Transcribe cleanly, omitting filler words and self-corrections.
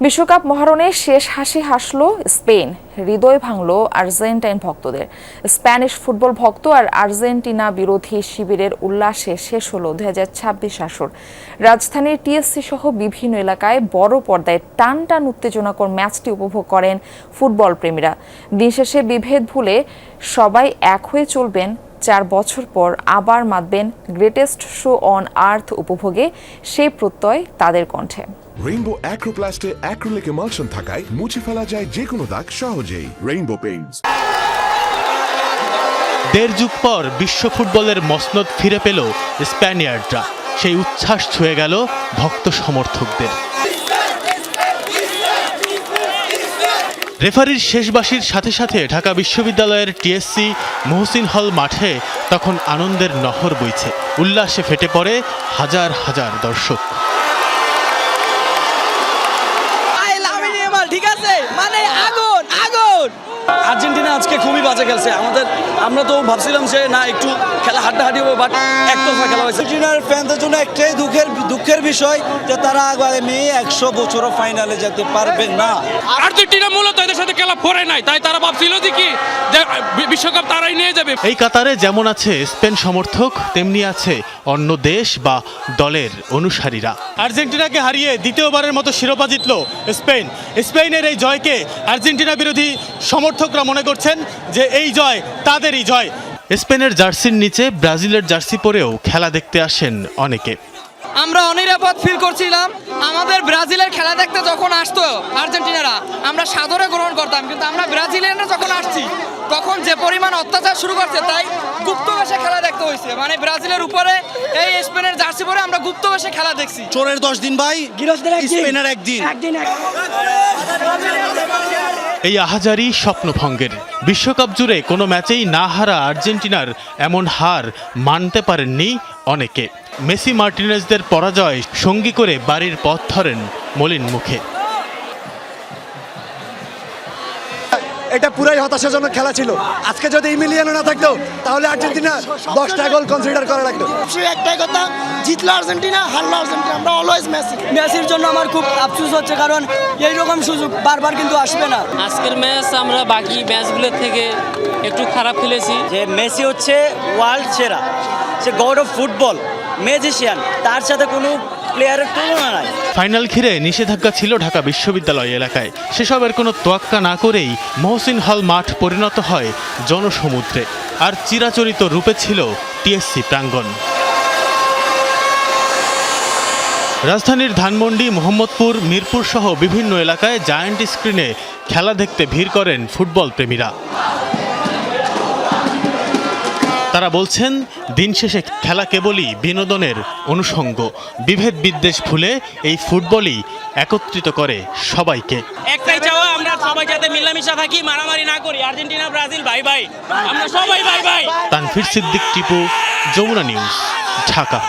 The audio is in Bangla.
বিশ্বকাপ মহারণে শেষ হাসি হাসল স্পেন, হৃদয় ভাঙল আর্জেন্টাইন ভক্তদের। স্প্যানিশ ফুটবল ভক্ত আর আর্জেন্টিনা বিরোধী শিবিরের উল্লাসে শেষ হলো 2026 আসর। রাজধানীর টিএসসি সহ বিভিন্ন এলাকায় বড় পর্দায় টান টান উত্তেজনাকর ম্যাচটি উপভোগ করেন ফুটবল প্রেমীরা। দিন শেষে বিভেদ ভুলে সবাই এক হয়ে চলবেন, 4 বছর পর আবার মাতবেন গ্রেটেস্ট শো অন আর্থ উপভোগে, সেই প্রত্যয় তাদের কণ্ঠে। রেইনবো অ্যাক্রোপ্লাস্টে অ্যাক্রিলিক এমালশন থাকায় মুছে ফেলা যায় যে কোনো দাগ সহজেই। Rainbow Paints. 1.5 যুগ পর বিশ্ব ফুটবলের মসনদ ফিরে পেল স্প্যানিয়ার্ডরা। সেই উচ্ছ্বাস ছুঁয়ে গেল ভক্ত সমর্থকদের। রেফারির শেষ বাঁশির সাথে সাথে ঢাকা বিশ্ববিদ্যালয়ের টিএসসি মহসিন হল মাঠে তখন আনন্দের নহর বইছে। উল্লাসে ফেটে পড়ে হাজার হাজার দর্শক। ঠিক আছে, মানে আগুন আগুন। আর্জেন্টিনা আজকে খুবই বাজে খেলছে। আমরা তো ভাবছিলাম যে না একটু খেলা হাড্ডাহাড্ডি হবে, বাট একতরফা খেলা হয়েছে। আর্জেন্টিনার ফ্যানদের জন্য একটাই দুঃখের বিষয় যে তারা আগামী 100 বছরও ফাইনালে যেতে পারবে না। আর্জেন্টিনা মূলত এদের সাথে খেলা পড়ে নাই, তাই তারা ভাবছিল যে কি বিশ্বকাপ তারাই নিয়ে যাবে। এই কাতারে যেমন আছে স্পেন সমর্থক, তেমনি আছে অন্য দেশ বা দলের অনুসারীরা। আর্জেন্টিনাকে হারিয়ে দ্বিতীয়বারের মতো শিরোপা জিতল স্পেন। স্পেনের এই জয়কে আর্জেন্টিনা বিরোধী সমর্থকরা মনে করছেন যে এই জয় তাদেরই জয়। স্পেনের জার্সির নিচে ব্রাজিলের জার্সি পরেও খেলা দেখতে আসেন অনেকে। আমরা অনিরাপদ ফিল করছিলাম। আমাদের ব্রাজিলের খেলা দেখতে যখন আসতো আর্জেন্টিনারা, আমরা সাদরে গ্রহণ করতাম, কিন্তু আমরা ব্রাজিলিয়ানরা যখন আসছি তখন যে পরিমাণ অত্যাচার শুরু করছে, তাই গুপ্তবেশে খেলা দেখতে হয়েছে। মানে ব্রাজিলের উপরে এই স্পেনের জার্সি পরে আমরা গুপ্তবেশে খেলা দেখছি। চোরের 10 দিন ভাই, স্পেনের একদিন। এই আহাজারি স্বপ্নভঙ্গের। বিশ্বকাপ জুড়ে কোনো ম্যাচেই না হারা আর্জেন্টিনার এমন হার মানতে পারেননি অনেকে। মেসি মার্টিনেজদের পরাজয় সঙ্গী করে বাড়ির পথ ধরেন মলিন মুখে। এটা পুরাই হতাশাজনক খেলা ছিল। আজকে যদি ইমিলিয়ানো না থাকতো তাহলে আর্জেন্টিনা 10টা গোল কনসিডার করা লাগতো। একটাই কথা, জিতলো আর্জেন্টিনা, হারলো আর্জেন্টিনা। আমরা অলওয়েজ মেসির জন্য আমার খুব আফসোস হচ্ছে, কারণ এইরকম সুযোগ বারবার কিন্তু আসবে না। আজকের ম্যাচ আমরা বাকি ম্যাচগুলোর থেকে একটু খারাপ খেলেছি। যে মেসি হচ্ছে ওয়ার্ল্ড সেরা, সে গড অফ ফুটবল, ম্যাজিশিয়ান, তার সাথে কোনো প্লেয়ারের তুলনা নাই। ফাইনাল ঘিরে নিষেধাজ্ঞা ছিল ঢাকা বিশ্ববিদ্যালয় এলাকায়। সেসবের কোনো তোয়াক্কা না করেই মহসিন হল মাঠ পরিণত হয় জনসমুদ্রে, আর চিরাচরিত রূপে ছিল টিএসসি প্রাঙ্গণ। রাজধানীর ধানমন্ডি, মোহাম্মদপুর, মিরপুর সহ বিভিন্ন এলাকায় জায়ান্ট স্ক্রিনে খেলা দেখতে ভিড় করেন ফুটবল প্রেমীরা। তারা বলছেন, দিন শেষে খেলা কেবলই বিনোদনের অনুষঙ্গ। বিভেদ বিদ্বেষ ভুলে এই ফুটবলই একত্রিত করে সবাইকে। একটাই চাওয়া, আমরা সবাই যাতে মিলামিশা থাকি, মারামারি না করি। আর্জেন্টিনা ব্রাজিল ভাই ভাই, আমরা সবাই ভাই ভাই। তানভীর সিদ্দিক, টিপু, যমুনা নিউজ, ঢাকা।